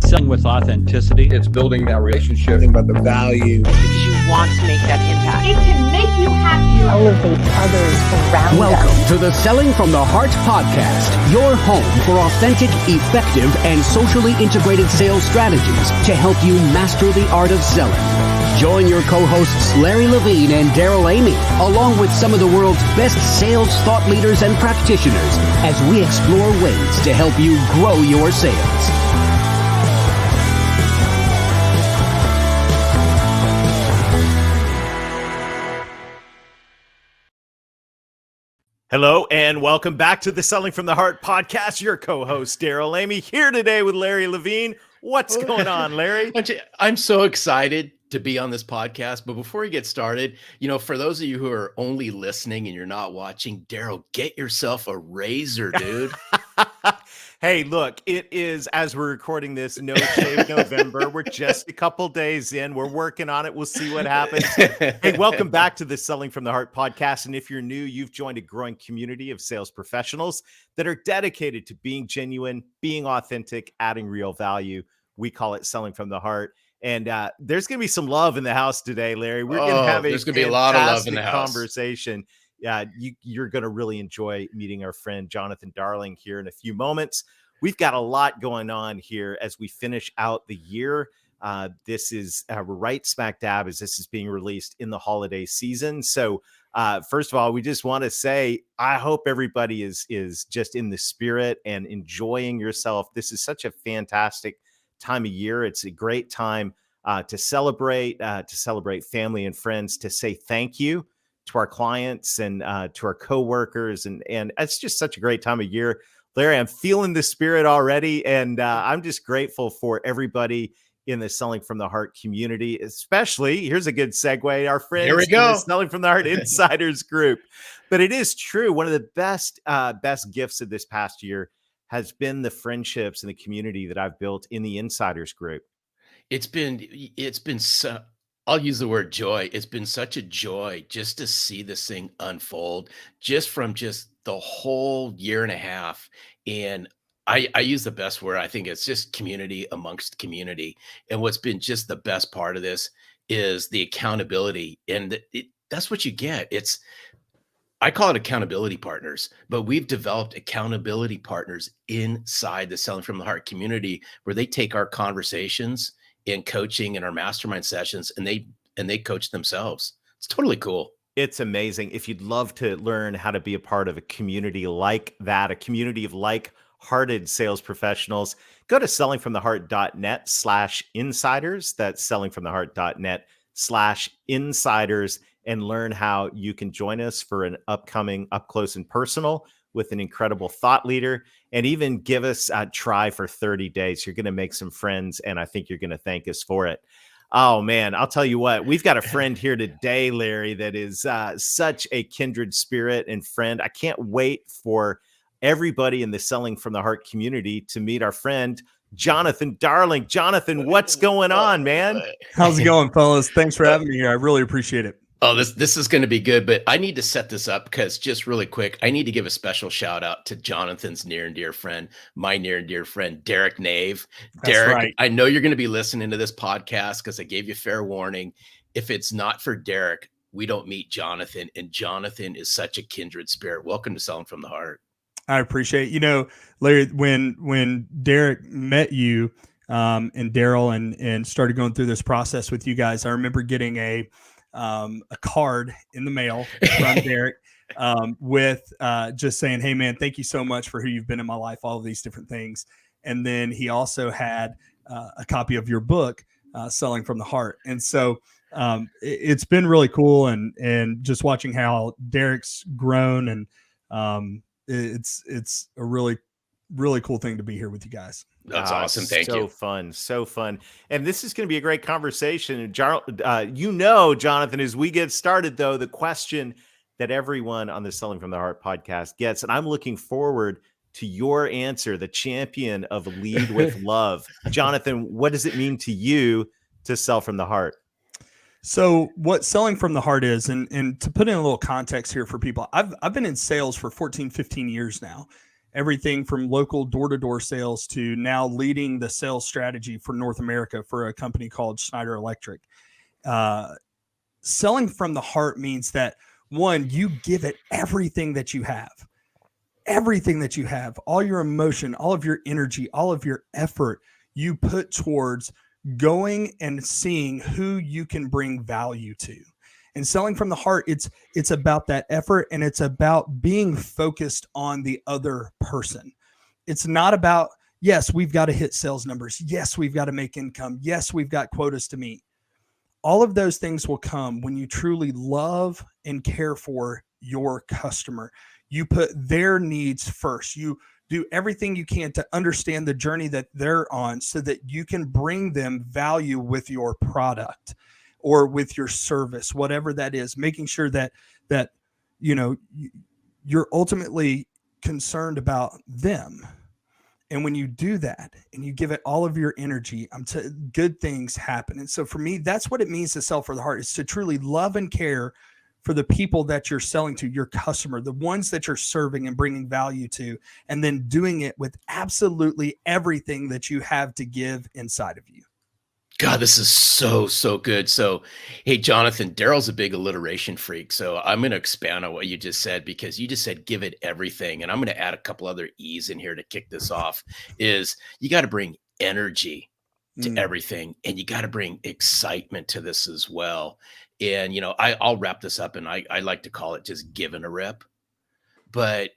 selling with authenticity. It's building that relationship. About the value. Because you want to make that impact. It can make you happier. Elevate others around us. Welcome to the Selling from the Heart podcast, your home for authentic, effective, and socially integrated sales strategies to help you master the art of selling. Join your co-hosts Larry Levine and Daryl Amy, along with some of the world's best sales thought leaders and practitioners, as we explore ways to help you grow your sales. Hello and welcome back to the Selling from the Heart podcast. Your co-host Daryl Amy here today with Larry Levine. What's going on, Larry? I'm so excited to be on this podcast. But before we get started, for those of you who are only listening and you're not watching, Daryl, get yourself a razor, dude. Hey, look, it is, as we're recording this, No Shave November. We're just a couple days in. We're working on it. We'll see what happens. Hey, welcome back to the Selling from the Heart podcast. And if you're new, you've joined a growing community of sales professionals that are dedicated to being genuine, being authentic, adding real value. We call it Selling from the Heart. And there's going to be some love in the house today, Larry. We're going to have there's going to be a lot of love in the house. Conversation. You're going to really enjoy meeting our friend Jonathan Darling here in a few moments. We've got a lot going on here as we finish out the year. This is we're right smack dab as this is being released in the holiday season. So first of all, we just want to say, I hope everybody is just in the spirit and enjoying yourself. This is such a fantastic time of year. It's a great time to celebrate family and friends, to say thank you to our clients and to our coworkers. And it's just such a great time of year. Larry, I'm feeling the spirit already. And I'm just grateful for everybody in the Selling from the Heart community, especially, here's a good segue, our friends in the Selling from the Heart Insiders group. But it is true. One of the best gifts of this past year has been the friendships and the community that I've built in the Insiders group. It's been so, I'll use the word joy. It's been such a joy just to see this thing unfold from the whole year and a half. And I use the best word. I think it's just community amongst community. And what's been just the best part of this is the accountability. And that's what you get. I call it accountability partners, but we've developed accountability partners inside the Selling from the Heart community, where they take our conversations in coaching and our mastermind sessions and they coach themselves. It's totally cool. It's amazing. If you'd love to learn how to be a part of a community like that, a community of like-hearted sales professionals, go to sellingfromtheheart.net/insiders. That's sellingfromtheheart.net/insiders, and learn how you can join us for an upcoming up close and personal with an incredible thought leader, and even give us a try for 30 days. You're going to make some friends, and I think you're going to thank us for it. Oh, man, I'll tell you what, we've got a friend here today, Larry, that is such a kindred spirit and friend. I can't wait for everybody in the Selling from the Heart community to meet our friend, Jonathan Darling. Jonathan, what's going on, man? How's it going, fellas? Thanks for having me here. I really appreciate it. Oh, this is going to be good, but I need to set this up because just really quick, I need to give a special shout out to Jonathan's near and dear friend, my near and dear friend, Derek Nave. Derek, right. I know you're going to be listening to this podcast because I gave you fair warning. If it's not for Derek, we don't meet Jonathan, and Jonathan is such a kindred spirit. Welcome to Selling from the Heart. I appreciate it. Larry, when Derek met you and Daryl and started going through this process with you guys, I remember getting a card in the mail from Derek with just saying, hey, man, thank you so much for who you've been in my life, all of these different things. And then he also had a copy of your book, Selling from the Heart. And so it's been really cool. And just watching how Derek's grown, and it's a really, really cool thing to be here with you guys. That's awesome. Thank you. So fun. And this is going to be a great conversation. Jonathan, as we get started, though, the question that everyone on the Selling from the Heart podcast gets, and I'm looking forward to your answer, the champion of lead with love. Jonathan, what does it mean to you to sell from the heart? So what Selling from the Heart is, and to put in a little context here for people, I've been in sales for 14, 15 years now. everything from local door-to-door sales to now leading the sales strategy for North America for a company called Schneider Electric. Selling from the heart means that, one, you give it everything that you have, all your emotion, all of your energy, all of your effort you put towards going and seeing who you can bring value to. And selling from the heart, it's about that effort, and it's about being focused on the other person. It's not about, yes, we've got to hit sales numbers. Yes, we've got to make income. Yes, we've got quotas to meet. All of those things will come when you truly love and care for your customer. You put their needs first. You do everything you can to understand the journey that they're on so that you can bring them value with your product or with your service, whatever that is, making sure that you're ultimately concerned about them. And when you do that and you give it all of your energy, good things happen. And so for me, that's what it means to sell for the heart, is to truly love and care for the people that you're selling to, your customer, the ones that you're serving and bringing value to, and then doing it with absolutely everything that you have to give inside of you. God, this is so good. So, hey, Jonathan, Daryl's a big alliteration freak. So I'm going to expand on what you just said, because you just said give it everything. And I'm going to add a couple other E's in here to kick this off. Is you got to bring energy to everything, and you got to bring excitement to this as well. And, I'll wrap this up, and I like to call it just giving a rip. But,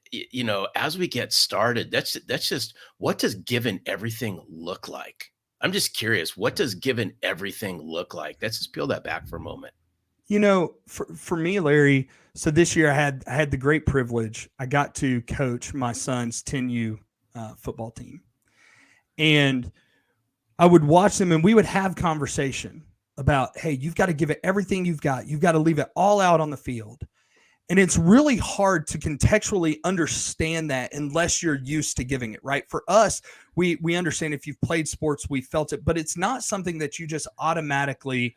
as we get started, that's just, what does giving everything look like? I'm just curious, what does giving everything look like? Let's just peel that back for a moment. For me, Larry, so this year I had the great privilege. I got to coach my son's 10U football team. And I would watch them, and we would have conversation about, hey, you've got to give it everything you've got. You've got to leave it all out on the field. And it's really hard to contextually understand that unless you're used to giving it, right? For us, we understand, if you've played sports, we felt it, but it's not something that you just automatically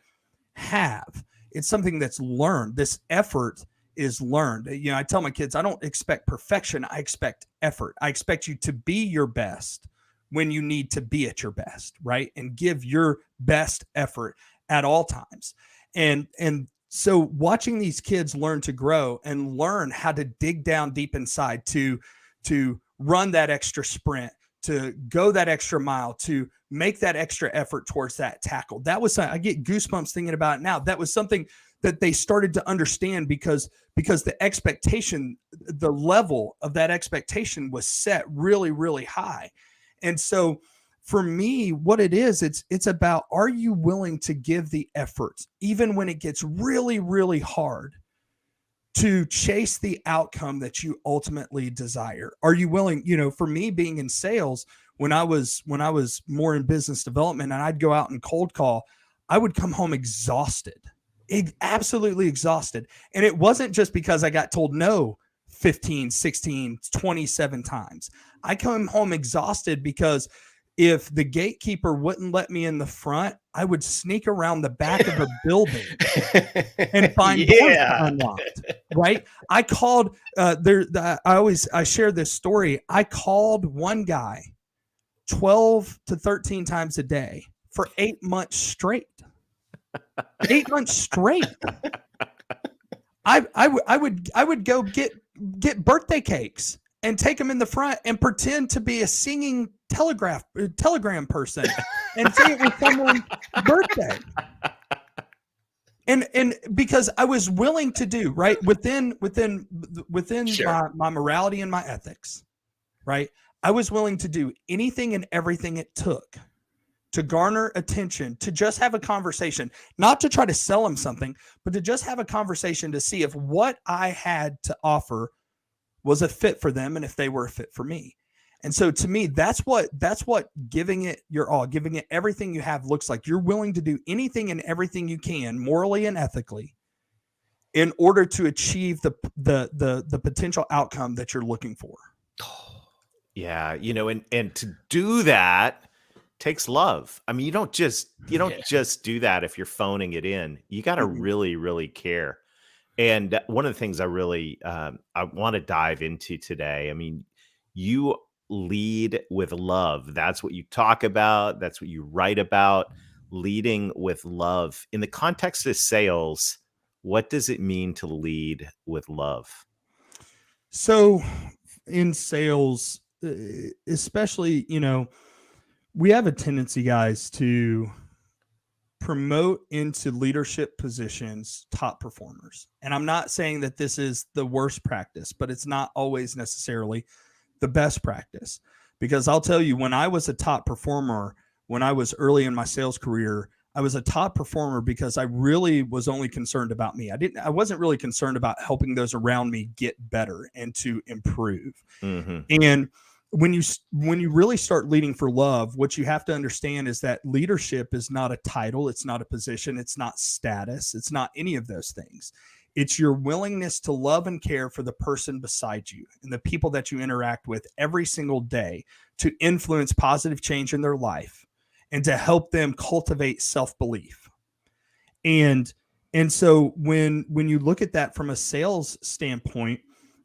have. It's something that's learned. This effort is learned. I tell my kids, I don't expect perfection. I expect effort. I expect you to be your best when you need to be at your best, right? And give your best effort at all times. And so watching these kids learn to grow and learn how to dig down deep inside to run that extra sprint, to go that extra mile, to make that extra effort towards that tackle. That was, I get goosebumps thinking about it now. That was something that they started to understand because the expectation, the level of that expectation was set really, really high. And so for me, what it is, it's about, are you willing to give the effort, even when it gets really, really hard, to chase the outcome that you ultimately desire? Are you willing, for me, being in sales, when I was more in business development and I'd go out and cold call, I would come home exhausted, absolutely exhausted. And it wasn't just because I got told no 15, 16, 27 times. I come home exhausted because if the gatekeeper wouldn't let me in the front, I would sneak around the back of a building and find doors unlocked. Right? I called I share this story. I called one guy 12 to 13 times a day for 8 months straight. 8 months straight. I would go get birthday cakes and take them in the front and pretend to be a singing telegram person and say it was someone's birthday. And because I was willing to do right within sure. my morality and my ethics, right? I was willing to do anything and everything it took to garner attention, to just have a conversation, not to try to sell them something, but to just have a conversation to see if what I had to offer was a fit for them and if they were a fit for me. And so to me, that's what giving it your all, giving it everything you have looks like. You're willing to do anything and everything you can, morally and ethically, in order to achieve the potential outcome that you're looking for. Yeah, and to do that takes love. I mean, you don't just do that if you're phoning it in. You got to really, really care. And one of the things I really I want to dive into today, I mean, you lead with love. That's what you talk about. That's what you write about, leading with love. In the context of sales, what does it mean to lead with love? So in sales, especially, we have a tendency, guys, to promote into leadership positions top performers. And I'm not saying that this is the worst practice, but it's not always necessarily the best practice. Because I'll tell you, when I was a top performer, when I was early in my sales career, I was a top performer because I really was only concerned about me. I wasn't really concerned about helping those around me get better and to improve. Mm-hmm. And when you really start leading for love, what you have to understand is that leadership is not a title, it's not a position, it's not status, it's not any of those things. It's your willingness to love and care for the person beside you and the people that you interact with every single day, to influence positive change in their life and to help them cultivate self-belief. And so when you look at that from a sales standpoint,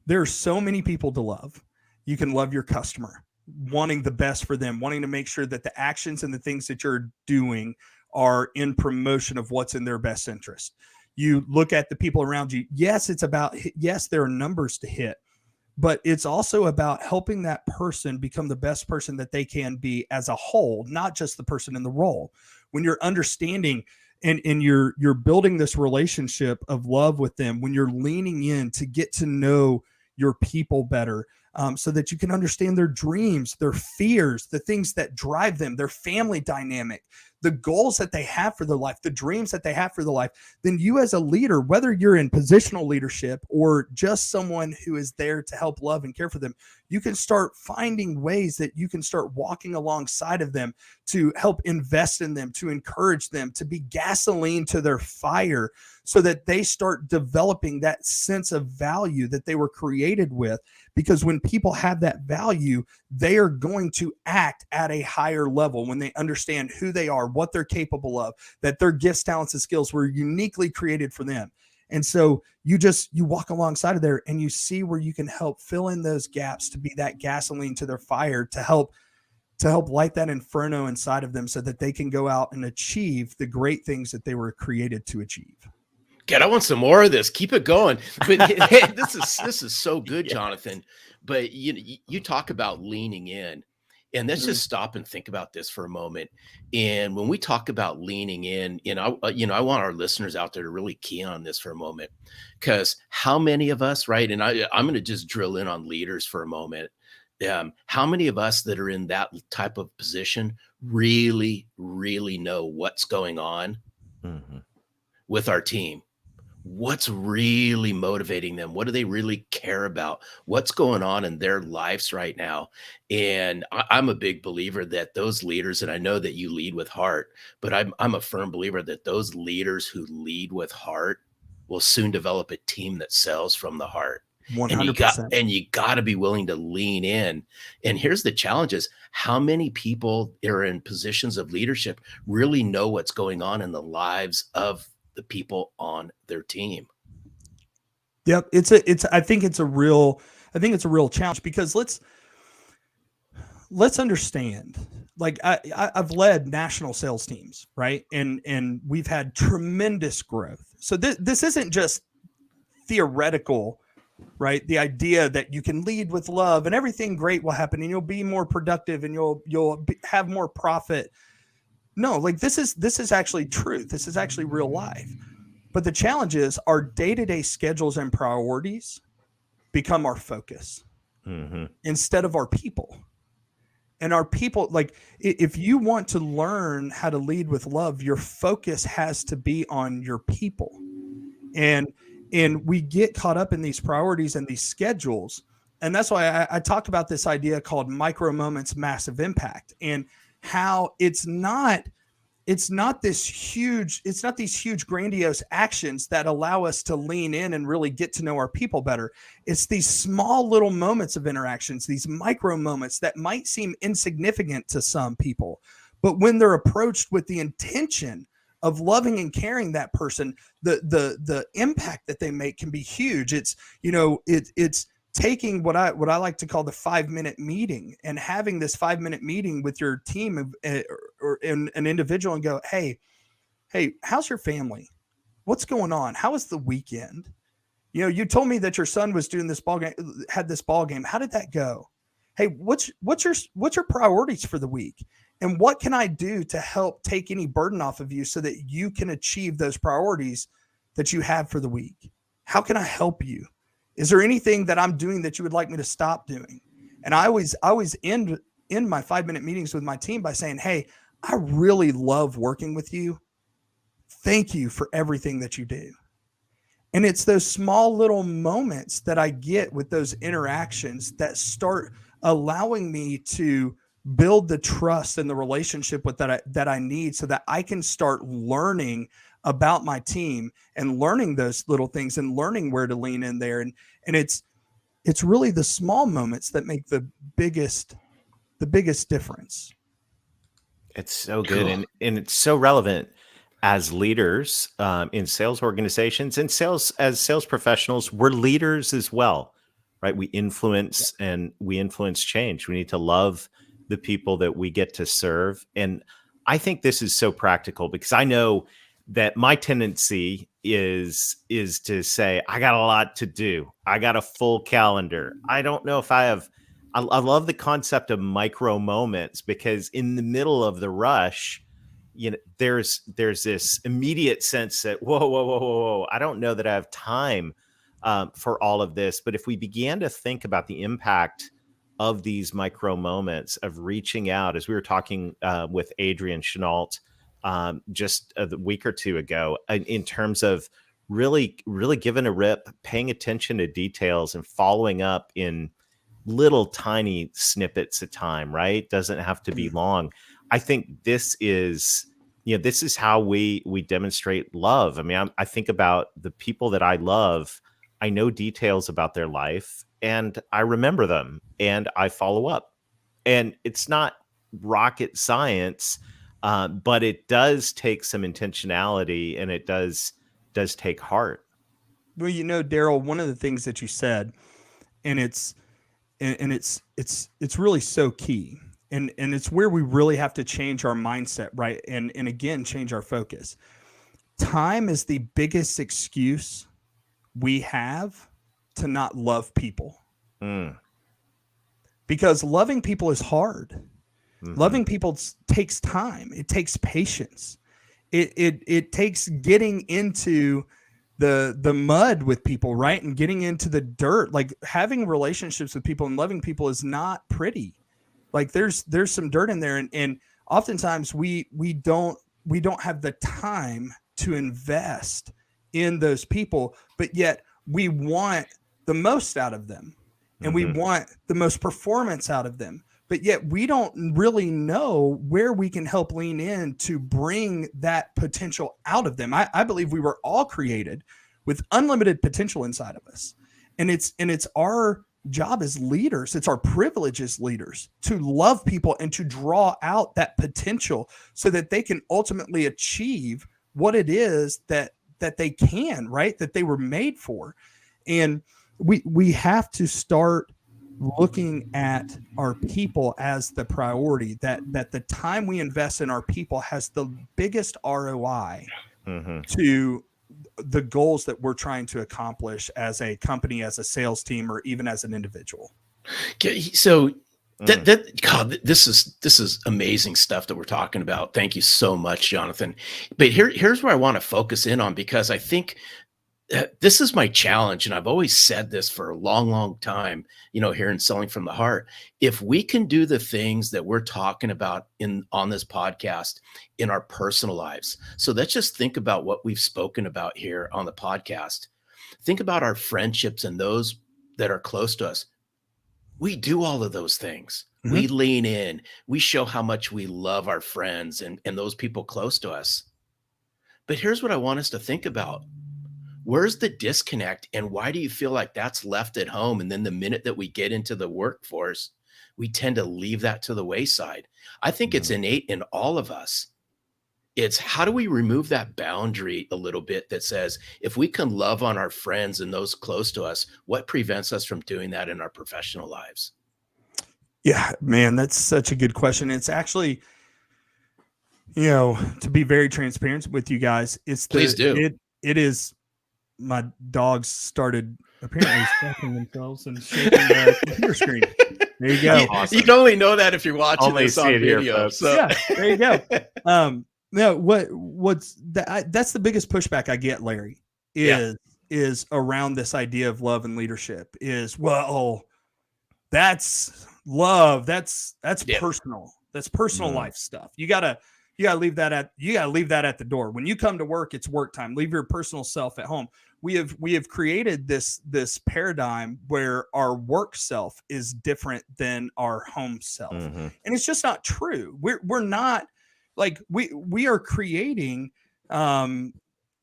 there are so many people to love. You can love your customer, wanting the best for them, wanting to make sure that the actions and the things that you're doing are in promotion of what's in their best interest. You look at the people around you. Yes, there are numbers to hit, but it's also about helping that person become the best person that they can be as a whole, not just the person in the role. When you're understanding and you're building this relationship of love with them, when you're leaning in to get to know your people better, so that you can understand their dreams, their fears, the things that drive them, their family dynamic, the goals that they have for their life, the dreams that they have for their life, then you as a leader, whether you're in positional leadership or just someone who is there to help love and care for them, you can start finding ways that you can start walking alongside of them to help invest in them, to encourage them, to be gasoline to their fire, so that they start developing that sense of value that they were created with. Because when people have that value, they are going to act at a higher level when they understand who they are, what they're capable of, that their gifts, talents, and skills were uniquely created for them. And so you walk alongside of there and you see where you can help fill in those gaps, to be that gasoline to their fire, to help light that inferno inside of them so that they can go out and achieve the great things that they were created to achieve. God, I want some more of this. Keep it going. But this is so good, Jonathan. But you talk about leaning in, and let's just stop and think about this for a moment. And when we talk about leaning in, I want our listeners out there to really key on this for a moment, because how many of us, right? And I'm going to just drill in on leaders for a moment. How many of us that are in that type of position really, really know what's going on with our team? What's really motivating them? What do they really care about? What's going on in their lives right now? And I'm a big believer that those leaders, and I know that you lead with heart, but I'm a firm believer that those leaders who lead with heart will soon develop a team that sells from the heart. 100%. And you got to be willing to lean in. And here's the challenges. How many people are in positions of leadership really know what's going on in the lives of the people on their team? Yep. I think it's a real challenge, because let's understand, like I've led national sales teams, right? And we've had tremendous growth. So this isn't just theoretical, right? The idea that you can lead with love and everything great will happen and you'll be more productive and you'll have more profit. No, like this is actually truth. This is actually real life. But the challenge is our day-to-day schedules and priorities become our focus instead of our people. And our people, like, if you want to learn how to lead with love, your focus has to be on your people. And we get caught up in these priorities and these schedules. And that's why I talked about this idea called micro moments, massive impact, and how it's not these huge grandiose actions that allow us to lean in and really get to know our people better. It's these small little moments of interactions, these micro moments that might seem insignificant to some people, but when they're approached with the intention of loving and caring that person, the impact that they make can be huge. It's taking what I like to call the 5-minute meeting and having this 5-minute meeting with your team or an individual and go, hey, how's your family? What's going on? How was the weekend? You know, you told me that your son was doing this ball game, had this ball game. How did that go? Hey, what's your priorities for the week? And what can I do to help take any burden off of you so that you can achieve those priorities that you have for the week? How can I help you? Is there anything that I'm doing that you would like me to stop doing? And I always end my 5-minute meetings with my team by saying, hey, I really love working with you. Thank you for everything that you do. And it's those small little moments that I get with those interactions that start allowing me to build the trust and the relationship with that I need so that I can start learning about my team and learning those little things and learning where to lean in there. And it's really the small moments that make the biggest difference. It's so good. Cool. And it's so relevant as leaders in sales organizations and as sales professionals. We're leaders as well, right? We influence and we influence change. We need to love the people that we get to serve. And I think this is so practical because I know that my tendency is to say, I got a lot to do. I got a full calendar. I don't know if I love the concept of micro moments because in the middle of the rush, you know, there's this immediate sense that, whoa. I don't know that I have time for all of this. But if we began to think about the impact of these micro moments of reaching out, as we were talking with Adrian Chenault just a week or two ago, in terms of really giving a rip, paying attention to details and following up in little tiny snippets of time, right? Doesn't have to be long. I think this is how we demonstrate love. I mean, I think about the people that I love. I know details about their life and I remember them and I follow up. And it's not rocket science, but it does take some intentionality and it does take heart. Well, you know, Daryl, one of the things that you said, and it's really so key. And it's where we really have to change our mindset, right? And again, change our focus. Time is the biggest excuse we have to not love people. Because loving people is hard. Mm-hmm. Loving people takes time. It takes patience. It takes getting into the mud with people, right? And getting into the dirt. Like having relationships with people and loving people is not pretty. Like there's some dirt in there, and oftentimes we don't have the time to invest in those people, but yet we want the most out of them, and we want the most performance out of them, but yet we don't really know where we can help lean in to bring that potential out of them. I believe we were all created with unlimited potential inside of us, and it's our job as leaders, it's our privilege as leaders to love people and to draw out that potential so that they can ultimately achieve what it is that they can, right? That they were made for. And we have to start looking at our people as the priority, that the time we invest in our people has the biggest ROI to the goals that we're trying to accomplish as a company, as a sales team, or even as an individual. So God, this is amazing stuff that we're talking about. Thank you so much, Jonathan. But here's where I want to focus in on, because I think this is my challenge. And I've always said this for a long, long time, here in Selling from the Heart. If we can do the things that we're talking about on this podcast in our personal lives. So let's just think about what we've spoken about here on the podcast. Think about our friendships and those that are close to us. We do all of those things. Mm-hmm. We lean in, we show how much we love our friends and those people close to us. But here's what I want us to think about. Where's the disconnect, and why do you feel like that's left at home? And then the minute that we get into the workforce, we tend to leave that to the wayside. I think it's innate in all of us. It's how do we remove that boundary a little bit that says, if we can love on our friends and those close to us, what prevents us from doing that in our professional lives? Yeah, man, that's such a good question. It's actually, to be very transparent with you guys, Please do. It is, my dogs started apparently scratching themselves and shaking the computer screen. There you go. You can only know that if you're watching Only this on see it here, video. folks. So Yeah, there you go. No, what's that? That's the biggest pushback I get, Larry, is around this idea of love and leadership. Is, well, that's love. That's personal. That's personal life stuff. You gotta leave that at the door. When you come to work, it's work time. Leave your personal self at home. We have created this paradigm where our work self is different than our home self, and it's just not true. We're not, like, we are creating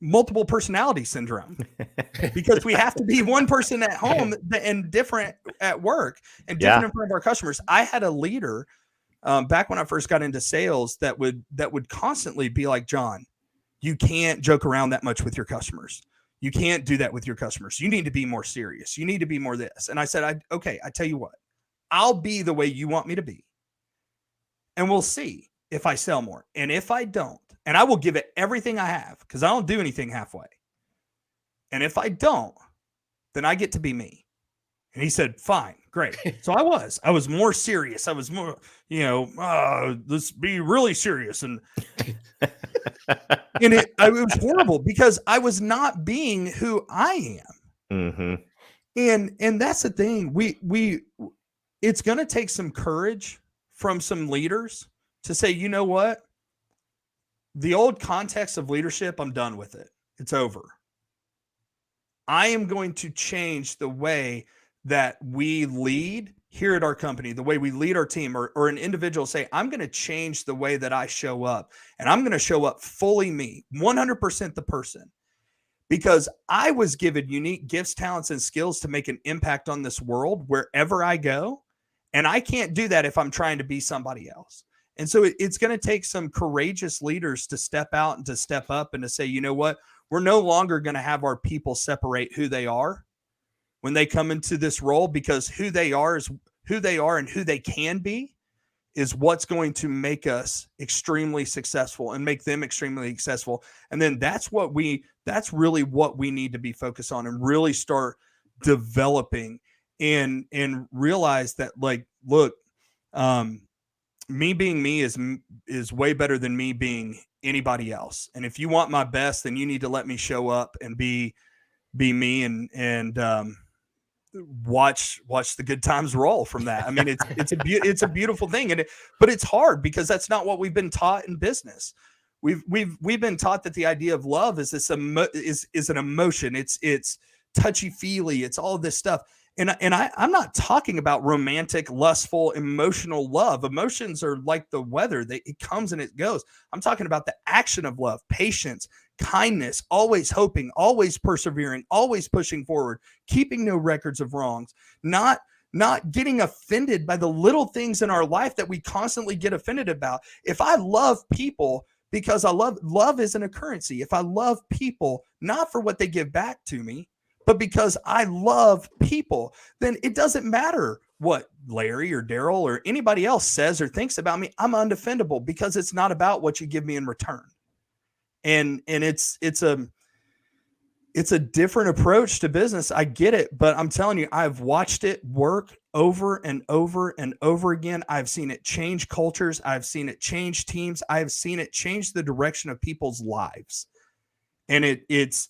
multiple personality syndrome because we have to be one person at home and different at work and different in front of our customers. I had a leader back when I first got into sales that would constantly be like, John, you can't joke around that much with your customers. You can't do that with your customers. You need to be more serious. You need to be more this. And I said, okay, I tell you what, I'll be the way you want me to be. And we'll see if I sell more. And if I don't, and I will give it everything I have, because I don't do anything halfway. And if I don't, then I get to be me. And he said, fine, great. So I was more serious. I was more, let's be really serious. And it was horrible because I was not being who I am. And that's the thing. It's going to take some courage from some leaders to say, you know what? The old context of leadership, I'm done with it. It's over. I am going to change the way that we lead here at our company, the way we lead our team, or an individual say, I'm going to change the way that I show up, and I'm going to show up fully me, 100% the person, because I was given unique gifts, talents, and skills to make an impact on this world wherever I go. And I can't do that if I'm trying to be somebody else. And so it's going to take some courageous leaders to step out and to step up and to say, you know what, we're no longer going to have our people separate who they are when they come into this role, because who they are is who they are, and who they can be is what's going to make us extremely successful and make them extremely successful. And then that's really what we need to be focused on and really start developing and realize that, like, look, me being me is way better than me being anybody else. And if you want my best, then you need to let me show up and be me and watch the good times roll from that. I mean, it's a beautiful thing, but it's hard because that's not what we've been taught in business. We've been taught that the idea of love is is an emotion. It's touchy feely. It's all this stuff. And I'm not talking about romantic, lustful, emotional love. Emotions are like the weather. It comes and it goes. I'm talking about the action of love, patience, kindness, always hoping, always persevering, always pushing forward, keeping no records of wrongs, not getting offended by the little things in our life that we constantly get offended about. If I love people because love isn't a currency. If I love people, not for what they give back to me, but because I love people, then it doesn't matter what Larry or Daryl or anybody else says or thinks about me. I'm undefendable because it's not about what you give me in return. And it's a different approach to business. I get it, but I'm telling you, I've watched it work over and over and over again. I've seen it change cultures. I've seen it change teams. I've seen it change the direction of people's lives. And it is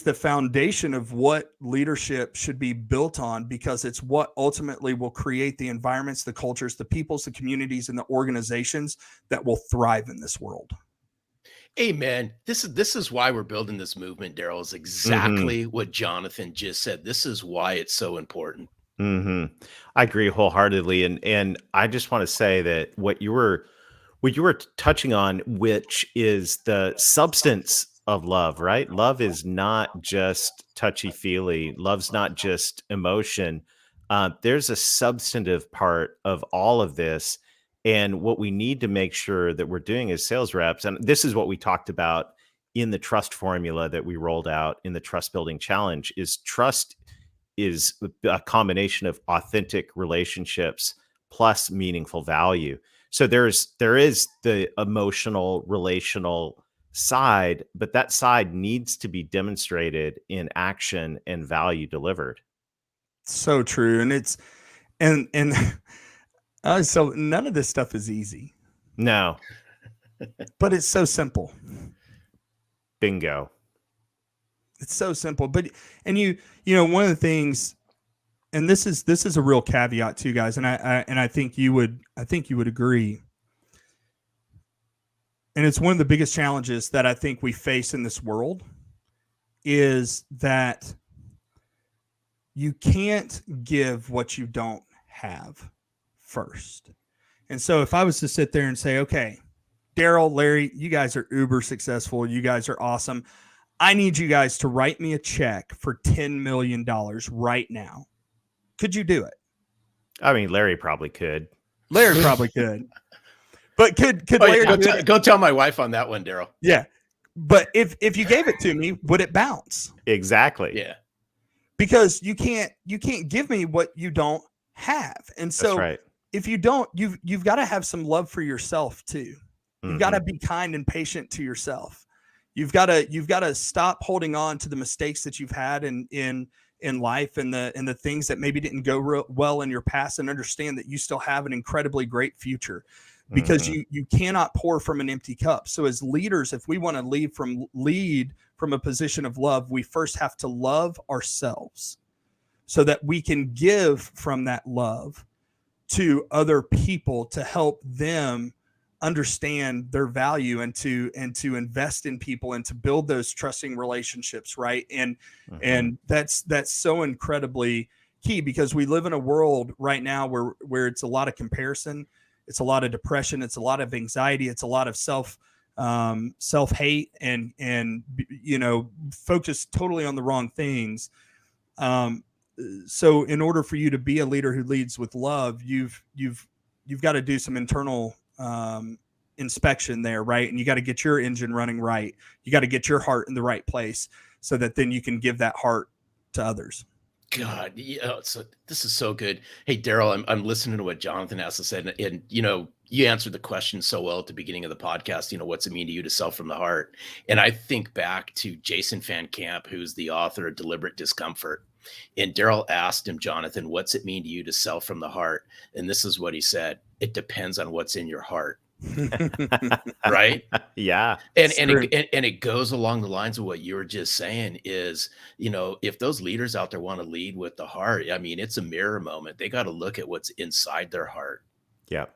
the foundation of what leadership should be built on, because it's what ultimately will create the environments, the cultures, the peoples, the communities, and the organizations that will thrive in this world. Amen. This is why we're building this movement, Daryl, is exactly what Jonathan just said. This is why it's so important. I agree wholeheartedly. And I just want to say that what you were touching on, which is the substance of love, right? Love is not just touchy-feely. Love's not just emotion. There's a substantive part of all of this. And what we need to make sure that we're doing as sales reps, and this is what we talked about in the trust formula that we rolled out in the Trust Building Challenge, is trust is a combination of authentic relationships plus meaningful value. So there is the emotional, relational side, but that side needs to be demonstrated in action and value delivered. So true. And so none of this stuff is easy, No. but it's so simple. Bingo. It's so simple. But one of the things, and this is a real caveat too, guys, and I think you would agree. And it's one of the biggest challenges that I think we face in this world is that you can't give what you don't have first. And so if I was to sit there and say, okay, Daryl, Larry, you guys are uber successful. You guys are awesome. I need you guys to write me a check for $10 million right now. Could you do it? I mean, Larry probably could. Larry probably could. But could Larry go tell my wife on that one, Daryl. Yeah. But if you gave it to me, would it bounce? Exactly. Yeah. Because you can't give me what you don't have. And so that's right. If you don't, you've got to have some love for yourself too. You've got to be kind and patient to yourself. You've got to stop holding on to the mistakes that you've had in life and the things that maybe didn't go well in your past, and understand that you still have an incredibly great future, because you cannot pour from an empty cup. So as leaders, if we want to lead from a position of love, we first have to love ourselves so that we can give from that love to other people to help them understand their value and to invest in people and to build those trusting relationships. Right. And that's so incredibly key, because we live in a world right now where it's a lot of comparison. It's a lot of depression. It's a lot of anxiety. It's a lot of self-hate and focus totally on the wrong things. So in order for you to be a leader who leads with love, you've got to do some internal inspection there, right? And you got to get your engine running right. You got to get your heart in the right place so that then you can give that heart to others. God, yeah. So this is so good. Hey, Daryl, I'm listening to what Jonathan has to say, and you answered the question so well at the beginning of the podcast. What's it mean to you to sell from the heart? And I think back to Jason Van Camp, who's the author of Deliberate Discomfort. And Daryl asked him, Jonathan, what's it mean to you to sell from the heart? And this is what he said: it depends on what's in your heart. Right? Yeah. And it goes along the lines of what you were just saying is, if those leaders out there want to lead with the heart, I mean, it's a mirror moment. They got to look at what's inside their heart. Yeah.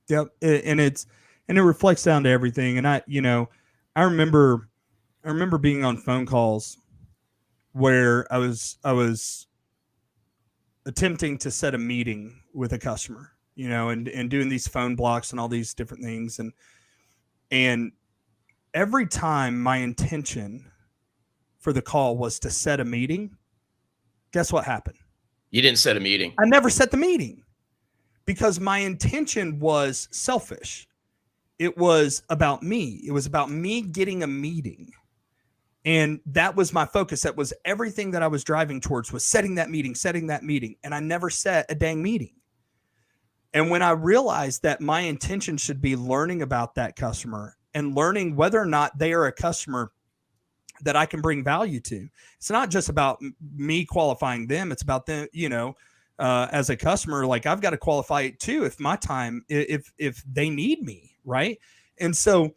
Yep. And it reflects down to everything. And I remember being on phone calls where I was attempting to set a meeting with a customer, and doing these phone blocks and all these different things. And every time my intention for the call was to set a meeting, guess what happened? You didn't set a meeting. I never set the meeting because my intention was selfish. It was about me. It was about me getting a meeting. And that was my focus. That was everything that I was driving towards, was setting that meeting. And I never set a dang meeting. And when I realized that my intention should be learning about that customer and learning whether or not they are a customer that I can bring value to, it's not just about me qualifying them. It's about them, as a customer, like I've got to qualify it too. If my time, if they need me. Right. And so,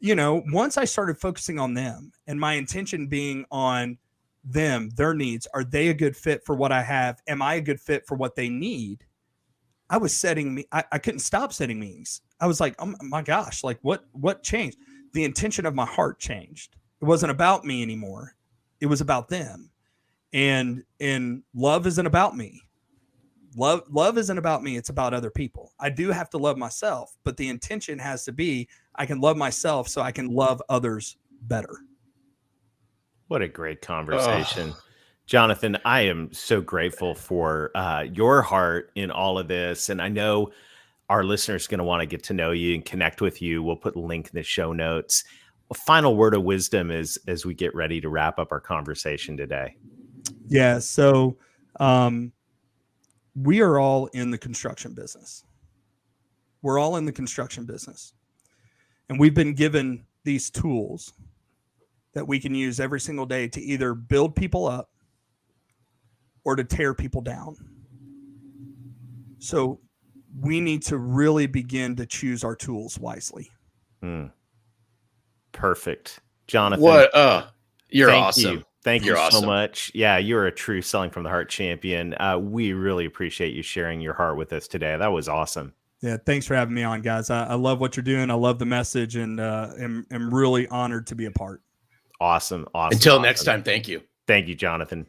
once I started focusing on them and my intention being on them, their needs, are they a good fit for what I have? Am I a good fit for what they need? I was I couldn't stop setting meetings. I was like, oh my gosh, like what changed? The intention of my heart changed. It wasn't about me anymore. It was about them. And love isn't about me. Love isn't about me. It's about other people. I do have to love myself, but the intention has to be, I can love myself so I can love others better. What a great conversation. Jonathan, I am so grateful for your heart in all of this. And I know our listeners are going to want to get to know you and connect with you. We'll put a link in the show notes. A final word of wisdom as we get ready to wrap up our conversation today. Yeah. So we are all in the construction business. We're all in the construction business. And we've been given these tools that we can use every single day to either build people up or to tear people down. So we need to really begin to choose our tools wisely. Perfect. Jonathan. You're awesome. Thank you awesome. so much. Yeah, you're a true Selling from the Heart champion. We really appreciate you sharing your heart with us today. That was awesome. Yeah, thanks for having me on, guys. I love what you're doing. I love the message, and am really honored to be a part. Awesome. Until next time, thank you. Thank you, Jonathan.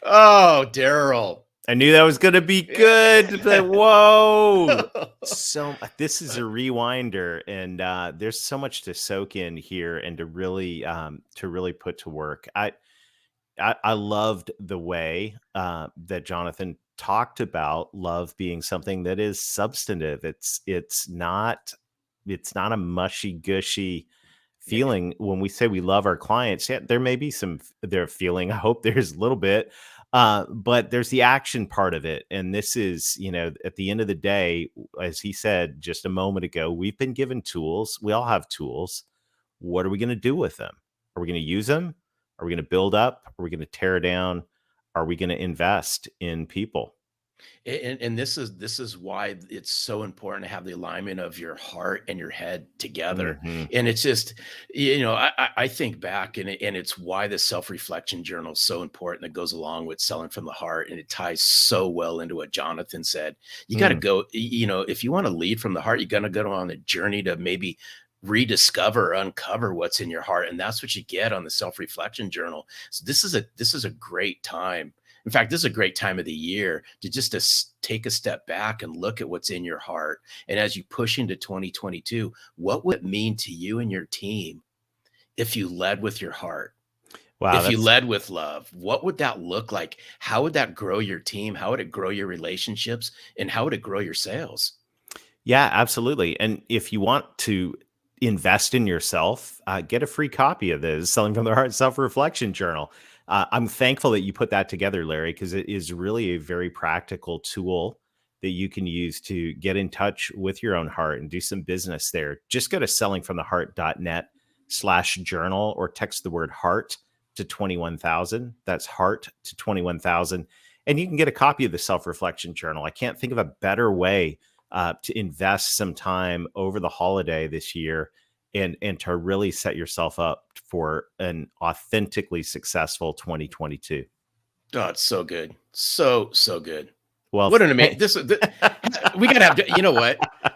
Oh, Daryl. I knew that was going to be good, but whoa. So this is a rewinder, and there's so much to soak in here and to really put to work. I loved the way that Jonathan talked about love being something that is substantive. It's not a mushy gushy feeling. When we say we love our clients, yeah, there may be their feeling. I hope there's a little bit, but there's the action part of it. And this is, at the end of the day, as he said just a moment ago, we've been given tools. We all have tools. What are we going to do with them? Are we going to use them? Are we going to build up? Are we going to tear down? Are we going to invest in people? And this is why it's so important to have the alignment of your heart and your head together. Mm-hmm. And it's just, I think back, and it's why the self-reflection journal is so important. That goes along with selling from the heart, and it ties so well into what Jonathan said. You got to go, if you want to lead from the heart, you got to go on a journey to maybe rediscover, uncover what's in your heart. And that's what you get on the self-reflection journal. So this is a great time. In fact, this is a great time of the year to take a step back and look at what's in your heart. And as you push into 2022, what would it mean to you and your team if you led with your heart? Wow. If you led with love, what would that look like? How would that grow your team? How would it grow your relationships? And how would it grow your sales? Yeah, absolutely. And if you want to invest in yourself, get a free copy of the Selling from the Heart Self-Reflection Journal. I'm thankful that you put that together, Larry, because it is really a very practical tool that you can use to get in touch with your own heart and do some business there. Just go to sellingfromtheheart.net/journal or text the word heart to 21,000. That's heart to 21,000. And you can get a copy of the Self-Reflection Journal. I can't think of a better way to invest some time over the holiday this year and to really set yourself up for an authentically successful 2022. Oh, it's so good. So good. Well, what an amazing, we got to have,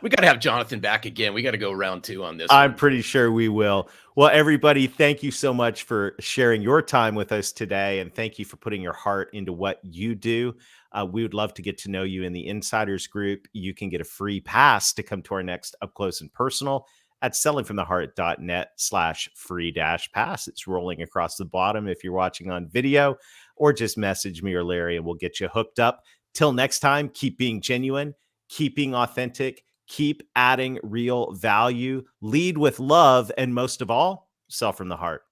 we got to have Jonathan back again. We got to go round 2 on this. I'm pretty sure we will. Well, everybody, thank you so much for sharing your time with us today. And thank you for putting your heart into what you do. We would love to get to know you in the Insiders group. You can get a free pass to come to our next Up Close and Personal at sellingfromtheheart.net/free-pass. It's rolling across the bottom if you're watching on video, or just message me or Larry and we'll get you hooked up. Till next time, keep being genuine, keep being authentic, keep adding real value, lead with love, and most of all, sell from the heart.